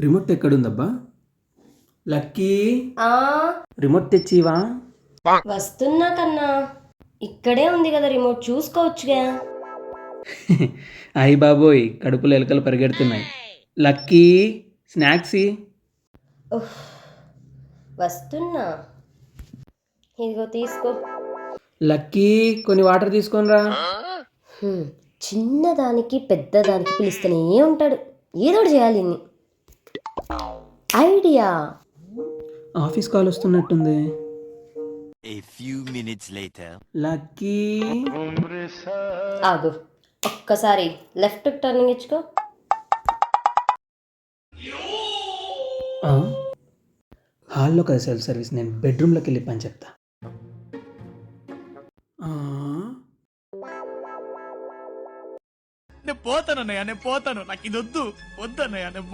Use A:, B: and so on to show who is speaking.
A: Remote ఎక్కడుందబ్బా? Lucky,
B: ఆ
A: remote తెచ్చివా?
B: వస్తున్నా కన్నా. ఇక్కడే ఉంది కదా రిమోట్, చూసుకోవచ్చుగా.
A: అయ్యి బాబోయ్, కడుపులో ఎలకలు పరిగెడుతున్నాయి. లక్కీ, స్నాక్స్ ఇ.
B: ఉఫ్, వస్తున్నా. ఇదిగో తీసుకో.
A: లక్కీ, కొన్ని వాటర్ తీసుకొనిరా.
B: చిన్నదానికి పెద్దదానికి పిలుస్తూనే ఉంటాడు. ఏదో ఒకటి చేయాలి ఇన్ని. ఐడియా.
A: ఆఫీస్ కాల్ వస్తున్నట్టుంది.
C: A few minutes later.
A: Lucky,
B: ఆగు, ఒక్కసారి లెఫ్ట్ టర్నింగ్ ఇచ్చుకో.
A: హాల్లో కదా సెల్ఫ్ సర్వీస్, నేను బెడ్రూమ్లోకి వెళ్ళి పని చెప్తా.
D: నేను పోతాను నాకు ఇది వద్దు వద్దన్నయ్య నేను